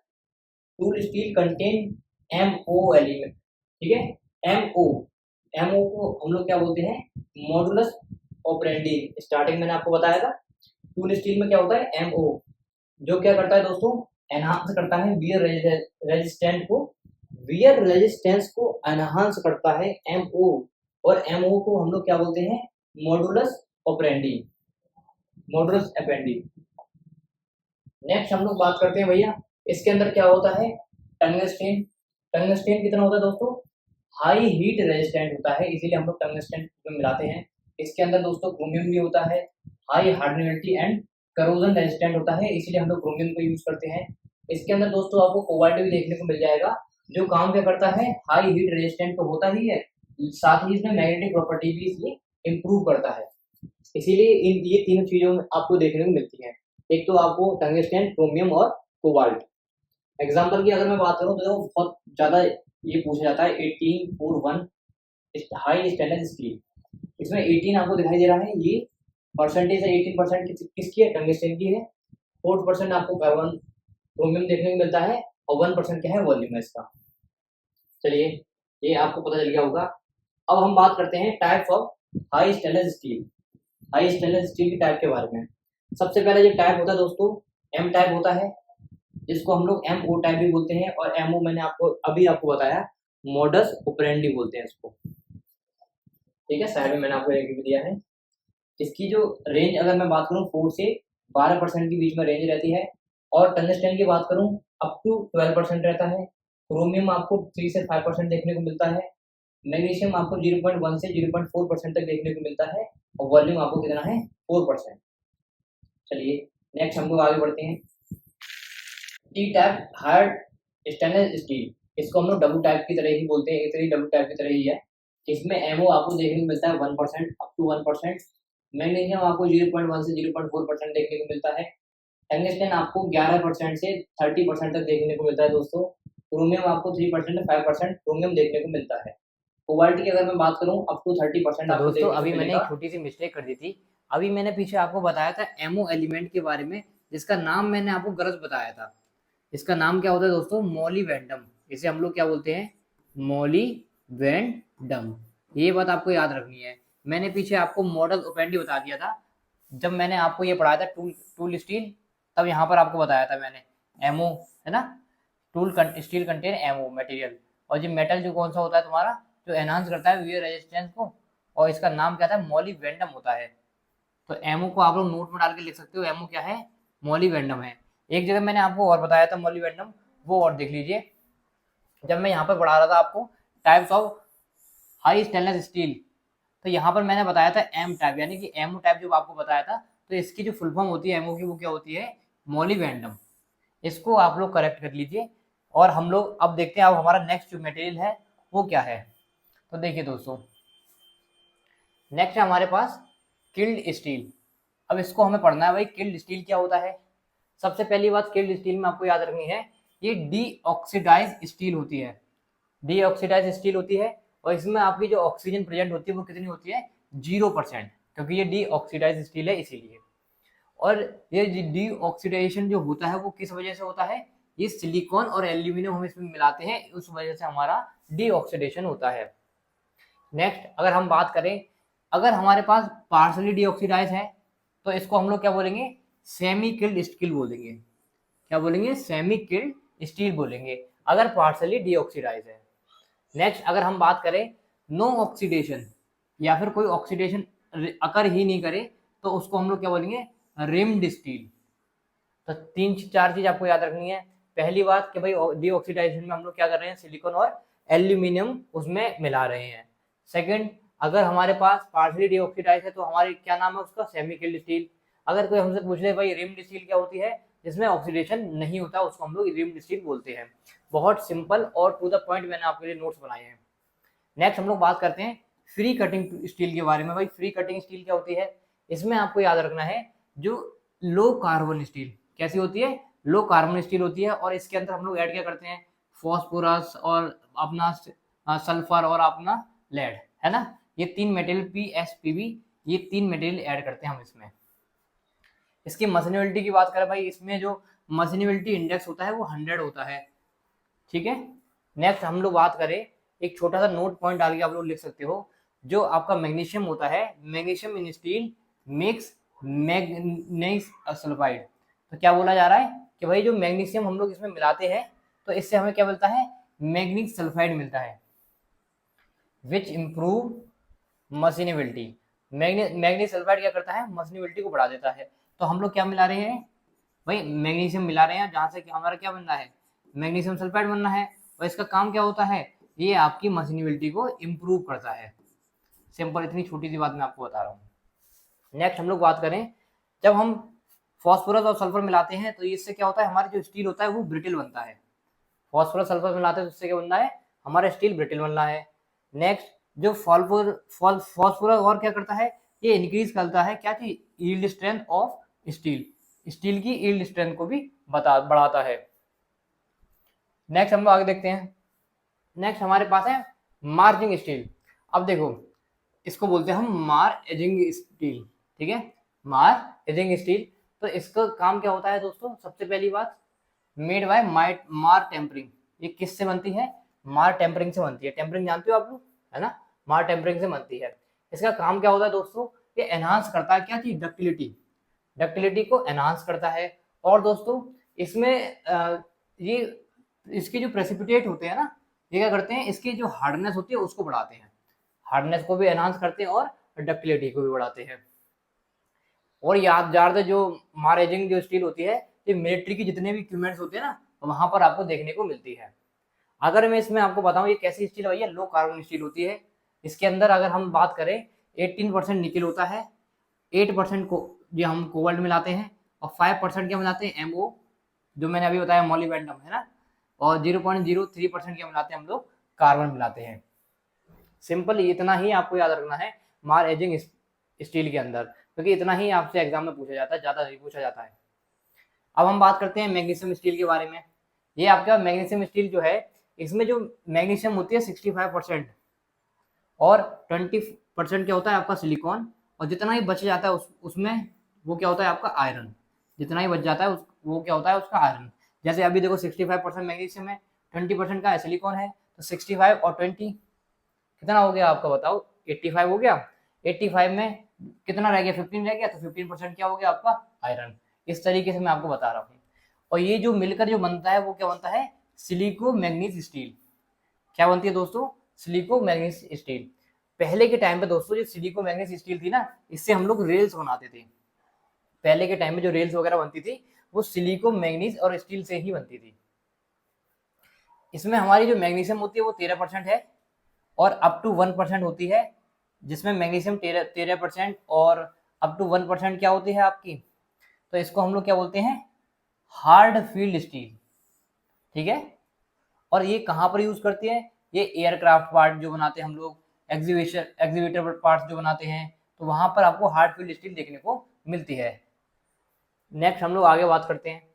Tool steel contain MO element, ठीक है, MO को हम लोग क्या बोलते हैं, मॉडुलस ऑपरेंडी। स्टार्टिंग मैंने आपको बताया था टूल स्टील में क्या होता है MO, जो क्या करता है दोस्तों, एनहांस करता है वियर रेजिस्टेंट को, वियर रेजिस्टेंस को एनहांस करता है MO, और MO को हम लोग क्या बोलते हैं, modulus operandi, modulus operandi. Next हम लोग बात करते हैं भैया, इसके अंदर क्या होता है, टंगस्टेन। टंगस्टेन कितना होता है दोस्तों, हाई हीट रेजिस्टेंट होता है, इसीलिए हम लोग टंगस्टेन में मिलाते हैं। इसके अंदर दोस्तों क्रोमियम भी होता है, हाई हार्डनिटी एंड करोजन रेजिस्टेंट होता है, इसीलिए हम लोग क्रोमियम को यूज करते हैं। इसके अंदर दोस्तों आपको कोबाल्ट भी देखने को मिल जाएगा, जो काम क्या करता है, हाई हीट रेजिस्टेंट तो होता ही है, साथ ही इसमें मैग्नेटिक प्रॉपर्टी भी इसलिए इम्प्रूव करता है। इसीलिए ये तीनों चीजों में आपको देखने को मिलती है, एक तो आपको टंगस्टेन, क्रोमियम और कोबाल्ट। एग्जाम्पल की अगर मैं बात करूं तो बहुत ज्यादा ये पूछा जाता है 1841 हाई स्टेनलेस स्टील। इसमें 18 आपको दिखाई दे रहा है, ये परसेंटेज है 18% किसकी है, टंगस्टेन की है। 4% आपको कार्बन क्रोमियम देखने को मिलता है और 1% क्या है, वॉल्यूम है इसका। चलिए ये आपको पता चल गया होगा। अब हम बात करते हैं types of high stainless steel, high stainless steel की टाइप के बारे में। सबसे पहले जो टाइप होता है दोस्तों, M टाइप होता है, जिसको हम लोग MO टाइप भी बोलते हैं, और MO मैंने आपको बताया मॉडस ऑपरेंडी बोलते हैं इसको, ठीक है, साइड में मैंने आपको एक भी दिया है। इसकी जो रेंज अगर मैं बात करूं 4 से 12% के बीच में रेंज रहती है, और टंगस्टेन की बात करूं अप टू 12% रहता है। क्रोमियम आपको 3 से 5% देखने को मिलता है। मैग्नीशियम आपको 0.1 से 0.4% तक देखने को मिलता है, और वॉल्यूम आपको कितना है 4%। चलिए नेक्स्ट हम लोग आगे बढ़ते हैं। T type hard stainless steel, इसको हम लोग डब्ल्यू टाइप की तरह ही बोलते हैं, इतनी डब्ल्यू टाइप की तरह ही है। इसमें MO आपको देखने को मिलता है 1% अप टू 1%। मैग्नीशियम आपको 0.1 से 0.4% देखने को मिलता है। टंगस्टेन आपको 11% से 30% तक देखने को मिलता है दोस्तों। क्रोमियम आपको 3% से 5% क्रोमियम देखने को मिलता है। कोबाल्ट की अगर मैं बात करूं अप टू 30% आपको दोस्तों अभी मैंने एक छोटी सी मिस्टेक कर दी थी। अभी मैंने पीछे आपको बताया था MO एलिमेंट के बारे में, जिसका नाम मैंने आपको गलत बताया था। इसका नाम क्या होता है दोस्तों, मोलिवेंडम। इसे हम लोग क्या बोलते हैं, मोलिवेंडम। ये बात आपको याद रखनी है। मैंने पीछे आपको मॉडल ऑपरेंडी बता दिया था, जब मैंने आपको ये पढ़ाया था टूल स्टील, तब यहाँ पर आपको बताया था मैंने एमओ, है ना, स्टील कंटेन एमओ मटेरियल। और जो मेटल जो कौन सा होता है तुम्हारा, जो एनहांस करता है वियर रेजिस्टेंस को, और इसका नाम क्या था, मॉलिबेंडम होता है। तो एमओ को आप लोग नोट में डाल के लिख सकते हो, एमओ क्या है, मॉलिबेंडम है। एक जगह मैंने आपको और बताया था मॉलिबेंडम, वो और देख लीजिए। जब मैं यहाँ पर पढ़ा रहा था आपको types of high stainless steel, तो यहाँ पर मैंने बताया था एम टाइप, यानी कि एमओ टाइप जो आपको बताया था, तो इसकी जो फुल फॉर्म होती है एमओ की, वो क्या होती है, मॉलिबेंडम। इसको आप लोग करेक्ट कर लीजिए। और हम लोग अब देखते हैं अब हमारा नेक्स्ट जो मटेरियल है वो क्या है। तो देखिए दोस्तों, नेक्स्ट है हमारे पास किल्ड स्टील। अब इसको हमें पढ़ना है भाई, किल्ड स्टील क्या होता है। सबसे पहली बात किल्ड स्टील में आपको याद रखनी है, ये डीऑक्सीडाइज स्टील होती है, डीऑक्सीडाइज स्टील होती है। और इसमें आपकी जो ऑक्सीजन प्रेजेंट होती है वो कितनी होती है, 0%, क्योंकि ये डीऑक्सीडाइज स्टील है इसीलिए। और ये डीऑक्सीडाइजेशन जो होता है वो किस वजह से होता है, ये सिलिकॉन और एल्यूमिनियम हम इसमें मिलाते हैं, उस वजह से हमारा डीऑक्सीडेशन होता है। नेक्स्ट अगर हम बात करें, अगर हमारे पास पार्शली डीऑक्सीडाइज है तो इसको हम लोग क्या बोलेंगे, सेमी किल्ड स्टील बोलेंगे। क्या बोलेंगे, सेमी किल्ड स्टील बोलेंगे, अगर पार्शली डीऑक्सीडाइज है। नेक्स्ट अगर हम बात करें नो ऑक्सीडेशन, या फिर कोई ऑक्सीडेशन अकर ही नहीं करे, तो उसको हम लोग क्या बोलेंगे, रिम्ड स्टील। तो तीन चार चीज आपको याद रखनी है। पहली बात कि भाई डीऑक्सीडाइजेशन में हम लोग क्या कर रहे हैं, सिलिकॉन और एल्यूमिनियम उसमें मिला रहे हैं। सेकंड, अगर हमारे पास पार्शली डीऑक्सीडाइज है तो हमारे क्या नाम है उसका, सेमी किल्ड स्टील। अगर कोई हमसे पूछ ले भाई रिम्ड स्टील क्या होती है, जिसमें ऑक्सीडेशन नहीं होता, उसको हम लोग रिम्ड स्टील बोलते हैं। बहुत सिंपल और टू द पॉइंट मैंने आपके लिए नोट्स बनाए हैं। नेक्स्ट हम लोग बात करते हैं फ्री कटिंग स्टील के बारे में। भाई फ्री कटिंग स्टील क्या होती है, इसमें आपको याद रखना है, जो लो कार्बन स्टील कैसी होती है, लो कार्बन स्टील होती है। और इसके अंदर हम लोग ऐड क्या करते हैं, फॉस्फोरस और अपना सल्फर और अपना लेड, है ना, ये तीन मटेरियल PsPb, ये तीन मटेरियल ऐड करते हैं हम इसमें। इसकी मशीनेबिलिटी की बात करें भाई, इसमें जो मशीनेबिलिटी इंडेक्स होता है वो 100 होता है, ठीक है। नेक्स्ट हम लोग बात करें, एक छोटा सा नोट पॉइंट डाल के आप लोग लिख सकते हो, जो आपका मैग्नीशियम होता है, magnesium in steel mix manganese sulphide. तो क्या बोला जा रहा है कि भाई जो मैग्नीशियम हम लोग इसमें मिलाते हैं तो इससे हमें क्या मिलता है, मैग्नीज सल्फाइड मिलता है, विच इम्प्रूव मशीनेबिलिटी। मैग्नीज सल्फाइड क्या करता है, मशीनेबिलिटी को बढ़ा देता है। तो हम लोग क्या मिला रहे हैं भाई, मैग्नीशियम मिला रहे हैं, जहाँ से कि हमारा क्या बनना है, मैग्नीशियम सल्फाइड बनना है। और इसका काम क्या होता है, ये आपकी मशीनेबिलिटी को इम्प्रूव करता है। सिंपल, इतनी छोटी सी बात मैं आपको बता रहा हूँ। नेक्स्ट हम लोग बात करें, जब हम फॉस्फोरस और सल्फर मिलाते हैं तो इससे क्या होता है, हमारा जो स्टील होता है वो ब्रिटिल बनता है। फॉस्फोरस सल्फर मिलाते हैं तो इससे क्या बनना है, हमारा स्टील ब्रिटिल बनना है। नेक्स्ट, जो फॉस्फोरस और क्या करता है, ये इंक्रीज करता है क्या चीज, yield strength of steel, steel की यील्ड स्ट्रेंथ को भी बढ़ाता है। नेक्स्ट हम लोग आगे देखते हैं। नेक्स्ट हमारे पास है मार्जिंग स्टील। अब देखो, इसको बोलते हैं हम मार एजिंग स्टील, ठीक है, मार एजिंग स्टील। तो इसका काम क्या होता है दोस्तों, सबसे पहली बात, मेड बाय मार टेम्परिंग। ये किससे बनती है, मार टेम्परिंग से बनती है। टेम्परिंग जानते हो आप लोग, है ना, मार टेम्परिंग से बनती है। इसका काम क्या होता है दोस्तों, ये एनहांस करता है क्या चीज, डक्टिलिटी, डक्टिलिटी को एनहांस करता है। और दोस्तों इसमें ये इसके जो प्रेसिपिटेट होते हैं ना, ये क्या करते हैं, इसकी जो हार्डनेस होती है उसको बढ़ाते हैं, हार्डनेस को भी एनहांस करते हैं और डक्टिलिटी को भी बढ़ाते हैं। और याद जार जो मारेजिंग जो स्टील होती है, ये मिलिट्री की जितने भी इक्विपमेंट्स होते हैं ना, वहां पर आपको देखने को मिलती है। अगर मैं इसमें आपको बताऊं ये कैसी स्टील है, लो कार्बन स्टील होती है। इसके अंदर अगर हम बात करें 18% निकल होता है, 8% को जो हम कोबाल्ट मिलाते हैं, और 5% क्या मिलाते हैं, MO, जो मैंने अभी बताया मॉलिबेंडम, है ना, और 0.03% क्या मिलाते हैं हम लोग, कार्बन मिलाते हैं। सिंपल इतना ही आपको याद रखना है मार एजिंग स्टील के अंदर, क्योंकि इतना ही आपसे एग्जाम में पूछा जाता है, ज्यादा नहीं पूछा जाता है। अब हम बात करते हैं मैग्नीशियम स्टील के बारे में। ये आपका मैग्नीशियम स्टील जो है, इसमें जो मैग्नीशियम होती है 65%, और 20% क्या होता है आपका सिलिकॉन, और जितना ही बच जाता है उसमें वो क्या होता है आपका आयरन, जितना ही बच जाता है वो क्या होता है उसका आयरन। जैसे अभी देखो 65% मैग्नीशियम है, 20% का सिलिकॉन है, तो 65 और 20 कितना हो गया आपका बताओ, 85 हो गया। 85 में कितना रह गया, 15 रह गया, तो 15% क्या हो गया आपका आयरन। इस तरीके से मैं आपको बता रहा हूँ। और ये जो मिलकर जो बनता है वो क्या बनता है, सिलिको मैग्नीज स्टील। क्या बनती है दोस्तों, सिलिको मैग्नीज स्टील। पहले के टाइम पे दोस्तों जो सिलिको मैग्नीज स्टील थी ना, इससे हम लोग रेल्स बनाते थे। पहले के टाइम में जो रेल्स वगैरह बनती थी वो सिलिको मैग्नीज और स्टील से ही बनती थी। इसमें हमारी जो मैग्नीशियम होती है वो 13% है और अप टू 1% होती है, जिसमें मैग्नीशियम 13% और अप टू 1% क्या होती है आपकी, तो इसको हम लोग क्या बोलते हैं, हार्ड फील्ड स्टील। ठीक है, और ये कहाँ पर यूज करती है, ये एयरक्राफ्ट पार्ट जो बनाते हैं हम लोग, एग्जीवेटर पार्ट जो बनाते हैं, तो वहां पर आपको हार्ड फील्ड स्टील देखने को मिलती है। नेक्स्ट हम लोग आगे बात करते हैं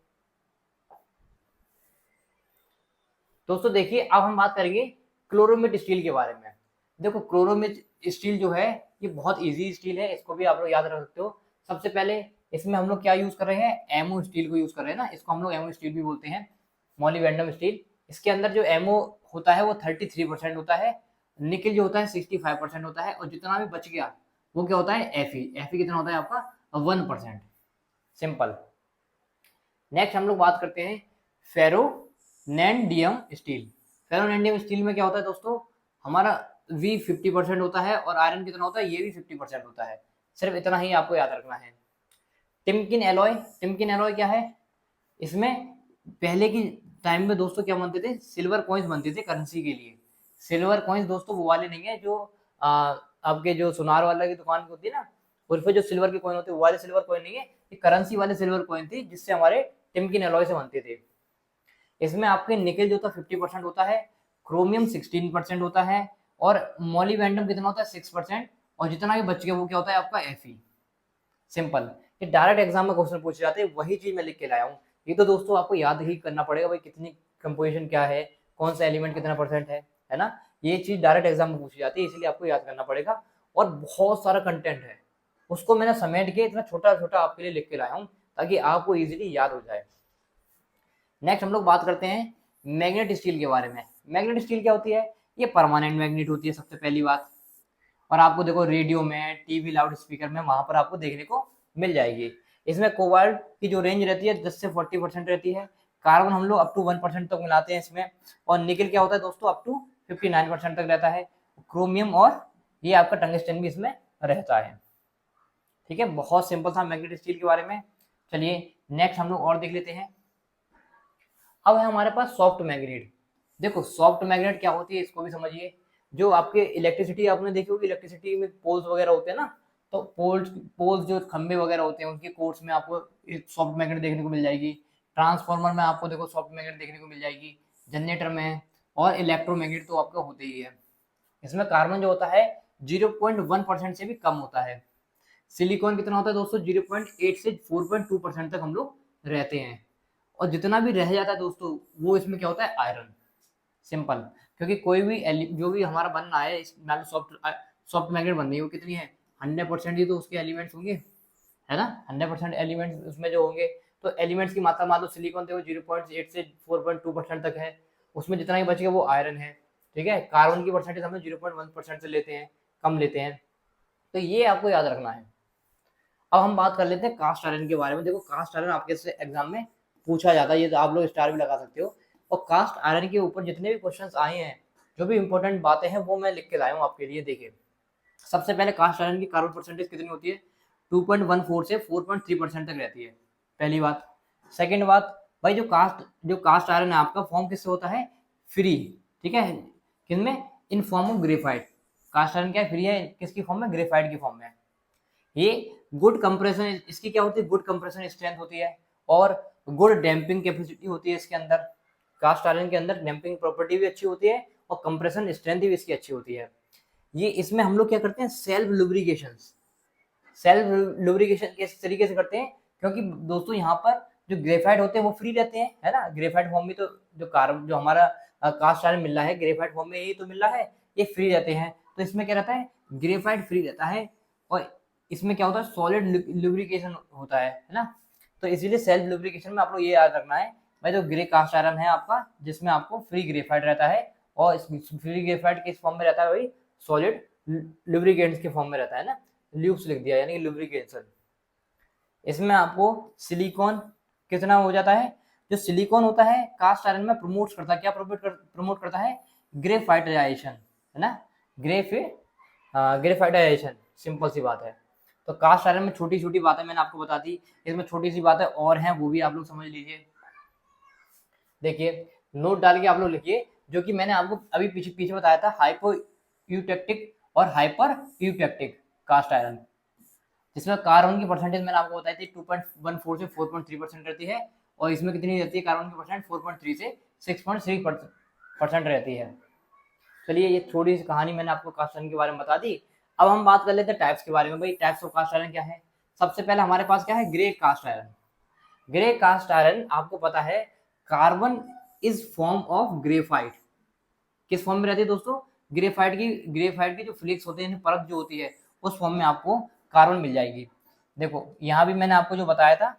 दोस्तों। देखिए अब हम बात करेंगे क्लोरोमेट स्टील के बारे में। देखो क्लोरोमेट स्टील जो है ये बहुत इजी स्टील है, इसको भी आप लोग याद रख सकते हो। सबसे पहले इसमें हम लोग क्या यूज कर रहे हैं, एमओ स्टील को यूज कर रहे हैं ना, इसको हम लोग एमओ स्टील भी बोलते हैं, मॉलिबेंडम स्टील। इसके अंदर जो एमओ होता है वो 33% होता है, निकल जो होता है 65% होता है, और जितना भी बच गया वो क्या होता है, एफई कितना होता है आपका 1%। सिंपल। नेक्स्ट हम लोग बात करते हैं फेरोनेंडियम स्टील। फेरोनेंडियम स्टील में क्या होता है दोस्तों, हमारा वी 50% होता है और आयरन कितना होता है, ये भी 50% होता है। सिर्फ इतना ही आपको याद रखना है। टिमकिन एलॉय, टिमकिन एलॉय क्या है, इसमें पहले की टाइम में दोस्तों क्या बनते थे, सिल्वर कॉइन्स बनते थे करेंसी के लिए। सिल्वर कॉइन्स दोस्तों वो वाले नहीं है जो आपके जो सुनार वाला की दुकान होती है ना, उस पर जो सिल्वर के कॉइन होते हैं वो वाले सिल्वर कॉइन नहीं है, ये करेंसी वाले सिल्वर कॉइन थी जिससे हमारे टिमकिन एलॉय से बनते थे। इसमें आपके निकल जो था 50% होता है, क्रोमियम 16% होता है, और मोलिबेंडम कितना होता है 6%, और जितना भी बच गया वो क्या होता है आपका एफई। सिंपल। ये डायरेक्ट एग्जाम में क्वेश्चन पूछे जाते हैं, वही चीज मैं लिख के लाया हूँ। ये तो दोस्तों आपको याद ही करना पड़ेगा भाई, कितनी कंपोजिशन क्या है, कौन सा एलिमेंट कितना परसेंट है ना। ये चीज डायरेक्ट एग्जाम में पूछी जाती है, इसीलिए आपको याद करना पड़ेगा। और बहुत सारा कंटेंट है, उसको मैंने समेट के इतना छोटा छोटा आपके लिए लिख के लाया हूँ ताकि आपको इजीली याद हो जाए। नेक्स्ट हम लोग बात करते हैं मैग्नेट स्टील के बारे में। मैग्नेट स्टील क्या होती है, ये परमानेंट मैग्नेट होती है सबसे पहली बात, और आपको देखो रेडियो में, टीवी, लाउड स्पीकर में वहां पर आपको देखने को मिल जाएगी। इसमें कोबाल्ट की जो रेंज रहती है 10 से 40% रहती है, कार्बन हम लोग अप टू 1% तक मिलाते हैं इसमें, और निकल क्या होता है दोस्तों अप टू 59% तक रहता है, क्रोमियम और ये आपका टंगस्टन भी इसमें रहता है। ठीक है, बहुत सिंपल था मैग्नेट स्टील के बारे में। चलिए नेक्स्ट हम लोग और देख लेते हैं। अब है हमारे पास सॉफ्ट मैग्नेट। देखो सॉफ्ट मैग्नेट क्या होती है इसको भी समझिए। जो आपके इलेक्ट्रिसिटी आपने देखी होगी, इलेक्ट्रिसिटी में पोल्स वगैरह होते हैं ना, तो पोल्स जो खंबे वगैरह होते हैं उनके कोर्स में आपको सॉफ्ट मैग्नेट देखने को मिल जाएगी। ट्रांसफार्मर में आपको देखो सॉफ्ट मैग्नेट देखने को मिल जाएगी, जनरेटर में, और इलेक्ट्रोमैग्नेट तो आपका होते ही है। इसमें कार्बन जो होता है 0.1% से भी कम होता है। सिलिकॉन कितना होता है दोस्तों, 0.8 से 4.2% तक हम लोग रहते हैं, और जितना भी रह जाता है दोस्तों वो इसमें क्या होता है, आयरन। सिंपल। क्योंकि कोई भी जो भी हमारा बन रहा है, मान लो सॉफ्ट मैग्नेट बन रही है, वो कितनी है 100% ही तो उसके एलिमेंट्स होंगे, है ना। 100% एलिमेंट्स उसमें जो होंगे, तो एलिमेंट्स की मात्रा मान लो सिलिकॉन थे वो 0.8 से 4.2% तक है, उसमें जितना ही बचेगा वो आयरन है। ठीक है, कार्बन की परसेंटेज हम लोग 0.1% से लेते हैं, कम लेते हैं, तो ये आपको याद रखना है। अब हम बात कर लेते हैं कास्ट आयरन के बारे में। देखो कास्ट आयरन आपके से एग्जाम में पूछा जाता है, ये तो आप लोग स्टार भी लगा सकते हो। और कास्ट आयरन के ऊपर जितने भी क्वेश्चंस आए हैं, जो भी इंपॉर्टेंट बातें हैं वो मैं लिख के लाया हूँ आपके लिए। देखिए सबसे पहले कास्ट आयरन की कार्बन परसेंटेज कितनी होती है, 2.14 से 4.3% तक रहती है, पहली बात। सेकेंड बात, भाई जो कास्ट आयरन है आपका फॉर्म किससे होता है, फ्री। ठीक है, किसमें, in form of graphite. Cast iron क्या है, फ्री है, किसकी फॉर्म में, ग्रेफाइट की फॉर्म में। ये गुड कंप्रेशन, इसकी क्या होती है, गुड कंप्रेशन स्ट्रेंथ होती है, और गुड डैम्पिंग कैपेसिटी होती है इसके अंदर। कास्ट आयरन के अंदर डैम्पिंग प्रॉपर्टी भी अच्छी होती है और कंप्रेशन स्ट्रेंथ भी इसकी अच्छी होती है। ये इसमें हम लोग क्या करते हैं, सेल्फ लुब्रिकेशन। सेल्फ लुब्रिकेशन किस तरीके से करते हैं, क्योंकि दोस्तों यहाँ पर जो ग्रेफाइट होते हैं वो फ्री रहते हैं, है ना। ग्रेफाइट फॉर्म में तो जो कार्बन जो हमारा कास्ट आयरन मिल रहा है ग्रेफाइट फॉर्म में ही तो मिल रहा है, ये फ्री रहते हैं, तो इसमें क्या रहता है, ग्रेफाइट फ्री रहता है, और इसमें क्या होता है, सॉलिड लुब्रिकेशन होता है ना। तो इसीलिए सेल्फ लुब्रिकेशन में आप लोग ये याद रखना है भाई, जो ग्रे कास्ट आयरन है आपका जिसमें आपको फ्री ग्रेफाइट रहता है, और फ्री ग्रेफाइट किस फॉर्म में रहता है भाई, सॉलिड लुब्रिकेंट्स के फॉर्म में रहता है ना, ल्यूब्स लिख दिया यानी कि लुब्रिकेशन। इसमें आपको सिलिकॉन कितना हो जाता है, जो सिलिकॉन होता है कास्ट आयरन में प्रमोट करता है, क्या प्रमोट करता है? ग्रेफाइटाइजेशन, है ना, ग्रेफाइटाइजेशन, सिंपल सी बात है। तो कास्ट आयरन में छोटी छोटी बातें मैंने आपको बता दी, इसमें छोटी सी बातें और हैं, वो भी आप लोग समझ लीजिए। देखिए नोट डाल के आप लोग लिखिए, जो कि मैंने आपको अभी पीछे पीछे बताया था, हाइपो यूटेक्टिक और हाइपर यूटेक्टिक कास्ट आयरन, जिसमें कार्बन की परसेंटेज मैंने आपको बताई थी 2.14 से 4.3% रहती है, और इसमें कितनी रहती है कार्बन की परसेंट? 4.3 से 6.3% रहती है। चलिए ये थोड़ी सी कहानी मैंने आपको कास्ट आयरन के बारे में बता दी। अब हम बात कर लेते हैं टाइप्स के बारे में। भाई टाइप्स ऑफ कास्ट आयरन क्या है? सबसे पहले हमारे पास क्या है? Grey cast iron. Grey cast iron आपको पता है carbon is form of graphite. किस फॉर्म में रहती है दोस्तों? ग्रेफाइट की जो फ्लेक्स होते हैं, परत जो होती है, उस फॉर्म में आपको कार्बन मिल जाएगी। देखो यहाँ भी मैंने आपको जो बताया था,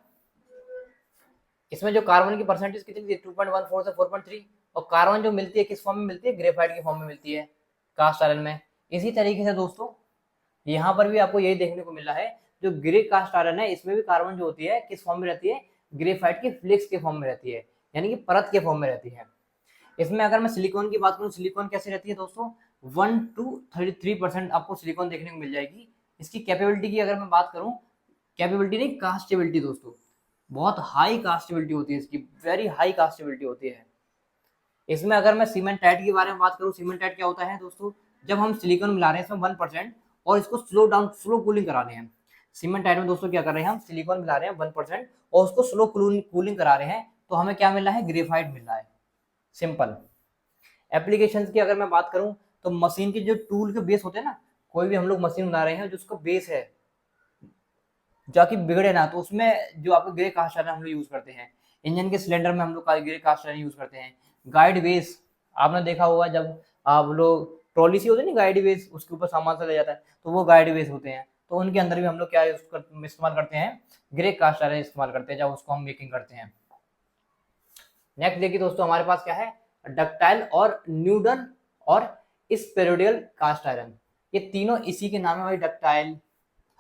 इसमें जो कार्बन की परसेंटेज कितनी थी? 2.14 से 4.3, और कार्बन जो मिलती है किस फॉर्म में मिलती है? ग्रेफाइट के फॉर्म में मिलती है कास्ट आयरन में। इसी तरीके से दोस्तों यहाँ पर भी आपको यही देखने को मिल रहा है, जो ग्रे कास्ट आयरन है इसमें भी कार्बन जो होती है किस फॉर्म में रहती है? ग्रेफाइट के फ्लेक्स के फॉर्म में रहती है, यानी कि परत के फॉर्म में रहती है। इसमें अगर मैं सिलिकॉन की बात करूं, सिलिकॉन कैसे रहती है दोस्तों? 1 to 33% आपको सिलिकॉन देखने को मिल जाएगी। इसकी कैपेबिलिटी की अगर मैं बात करूं, कैपेबिलिटी नहीं, कास्टेबिलिटी दोस्तों, बहुत हाई कास्टेबिलिटी होती है इसकी, वेरी हाई कास्टेबिलिटी होती है। इसमें अगर मैं सीमेंटाइट के बारे में बात करूं, सीमेंटाइट क्या होता है दोस्तों? जब हम सिलिकॉन मिला रहे हैं इसमें 1% और इसको स्लो कूलिंग करा रहे हैं। सीमेंटाइट में दोस्तों क्या कर रहे हैं? हम सिलिकॉन मिला रहे हैं 1% और उसको स्लो कूलिंग करा रहे हैं, तो हमें क्या मिल रहा है? ग्रेफाइट मिल रहा है। सिंपल। एप्लीकेशंस की अगर मैं बात करूं, तो मशीन के जो टूल के बेस होते हैं ना, कोई भी हम लोग मशीन बना रहे हैं जिसका बेस है जाकि बिगड़े ना, तो उसमें जो आपको ग्रे कास्ट आयरन हम लोग यूज करते हैं। इंजन के सिलेंडर में हम लोग ग्रे कास्ट आयरन यूज करते हैं। गाइड बेस आपने देखा होगा, जब आप लोग ट्रॉली सी होती है ना गाइड बेस, उसके ऊपर सामान से ले जाता है, तो वो गाइड बेस होते हैं, तो उनके अंदर भी हम लोग क्या इस्तेमाल करते हैं? ग्रे कास्ट आयरन इस्तेमाल करते हैं जब उसको हम मेकिंग करते हैं। नेक्स्ट देखिए दोस्तों, हमारे पास क्या है? डक्टाइल और न्यूडन और स्पेरोडियल कास्ट आयरन। ये तीनों इसी के नाम है भाई, डक्टाइल,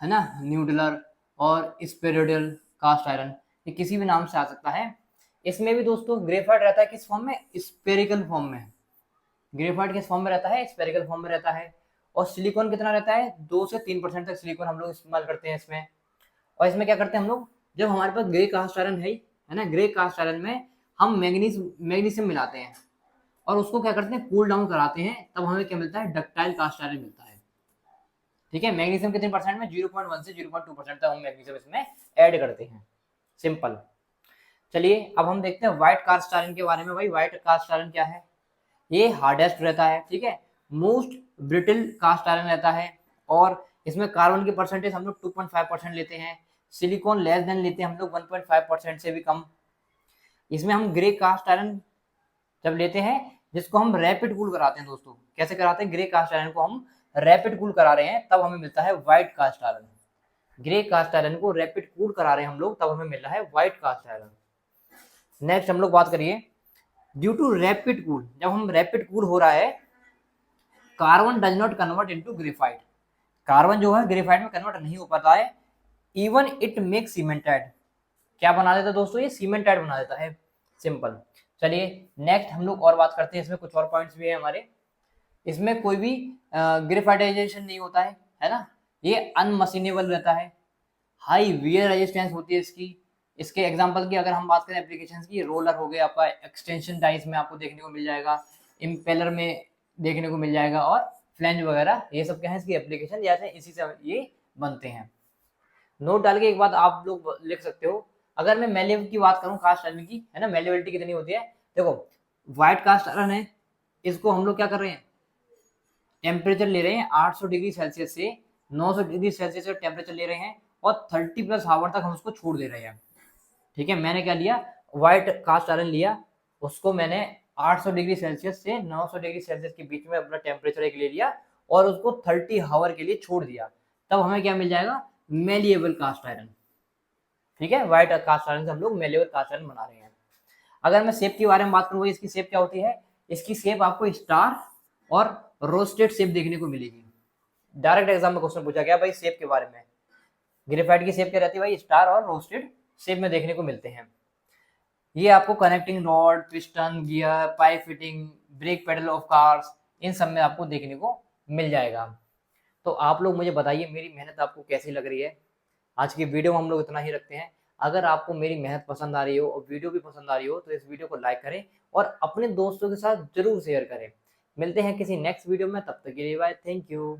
है ना, न्यूडलर और स्पेरोडियल कास्ट आयरन, ये किसी भी नाम से आ सकता है। इसमें भी दोस्तों ग्रेफाइट रहता है किस फॉर्म में? स्पेरिकल फॉर्म में। ग्रेफाइट किस फॉर्म में रहता है? स्पेरिकल फॉर्म में रहता है। और सिलिकॉन कितना रहता है? 2 से 3% तक सिलिकॉन हम लोग इस्तेमाल करते हैं इसमें। और इसमें क्या करते हैं हम लोग, जब हमारे पास ग्रे कास्ट आयरन है ना, ग्रे कास्ट आयरन में हम मैग्नीशियम मिलाते हैं और उसको क्या करते हैं? कूल डाउन कराते हैं, तब हमें क्या मिलता है? डक्टाइल कास्ट आयरन मिलता है। ठीक है, मैग्नीशियम कितने परसेंट में? 0.1 से 0.2% तक हम मैग्नीशियम इसमें ऐड करते हैं। सिंपल। चलिए अब हम देखते हैं व्हाइट कास्ट आयरन के बारे में। भाई व्हाइट कास्ट आयरन क्या है? ये हार्डेस्ट रहता है, ठीक है, मोस्ट ब्रिटल कास्ट आयरन रहता है, और इसमें कार्बन की परसेंटेज हम लोग 2.5% लेते हैं। सिलिकॉन लेस देन लेते हैं हम लोग 1.5% से भी कम। इसमें हम ग्रे कास्ट आयरन जब लेते हैं, जिसको हम रैपिड कूल कराते हैं दोस्तों, कैसे कराते हैं? ग्रे कास्ट आयरन को हम रैपिड कूल करा रहे हैं, तब हमें मिलता है white cast iron. Grey cast iron को रैपिड कूल करा रहे हैं हम लोग, तब हमें मिल रहा है व्हाइट कास्ट आयरन। नेक्स्ट हम लोग बात करिए, ड्यू टू रैपिड कूल, जब हम रैपिड कूल हो रहा है, carbon does not convert into graphite, carbon जो है ग्रेफाइट में कन्वर्ट नहीं हो पाता है। इवन इट मेक सीमेंटाइड, क्या बना देता है दोस्तों? ये सीमेंटाइड बना देता है। सिंपल। चलिए नेक्स्ट हम लोग और बात करते हैं, इसमें कुछ और पॉइंट्स भी है हमारे। इसमें कोई भी ग्रेफाइटाइजेशन नहीं होता है ना, ये अनमशीनेबल रहता है, हाई वियर रेजिस्टेंस होती है इसकी। इसके एग्जांपल की अगर हम बात करें एप्लीकेशंस की, रोलर हो गया आपका, एक्सटेंशन डाइस में आपको देखने को मिल जाएगा, इम्पेलर में देखने को मिल जाएगा, और फ्लैंज वगैरह, ये सब क्या है इसकी एप्लीकेशन, जैसे इसी से ये बनते हैं। नोट डाल के एक बात आप लोग लिख सकते हो, अगर मैं मेलेव की बात करूं कास्ट आयरन की, है ना, मेलेबिलिटी कितनी होती है? देखो व्हाइट कास्ट आयरन है, इसको हम लोग क्या कर रहे हैं? टेम्परेचर ले रहे हैं 800 डिग्री सेल्सियस से 900 डिग्री सेल्सियस का टेम्परेचर ले रहे हैं, और 30+ आवर तक हम उसको छोड़ दे रहे हैं। ठीक है, मैंने क्या लिया? व्हाइट कास्ट आयरन लिया, उसको मैंने 800 डिग्री सेल्सियस से 900 डिग्री सेल्सियस के बीच में अपना टेम्परेचर एक ले लिया, और उसको 30 आवर के लिए छोड़ दिया, तब हमें क्या मिल जाएगा? Malleable cast iron. ठीक है, व्हाइट कास्ट आयरन से हम लोग मेलिएबल कास्ट आयरन बना रहे हैं। अगर मैं शेप के बारे में बात करूँ, इसकी शेप क्या होती है? इसकी शेप आपको स्टार और रोस्टेड शेप देखने को मिलेगी। डायरेक्ट एग्जाम में क्वेश्चन पूछा गया भाई शेप के बारे में, ग्रेफाइट की शेप क्या रहती है भाई? स्टार और रोस्टेड शेप में देखने को मिलते हैं। ये आपको connecting rod, piston, gear, pipe fitting, brake pedal of cars, इन सब में आपको देखने को मिल जाएगा। तो आप लोग मुझे बताइए मेरी मेहनत आपको कैसी लग रही है। आज की वीडियो में हम लोग इतना ही रखते हैं। अगर आपको मेरी मेहनत पसंद आ रही हो और वीडियो भी पसंद आ रही हो तो इस वीडियो को लाइक करें और अपने दोस्तों के साथ जरूर शेयर करें। मिलते हैं किसी नेक्स्ट वीडियो में, तब तक के लिए बाय, थैंक यू।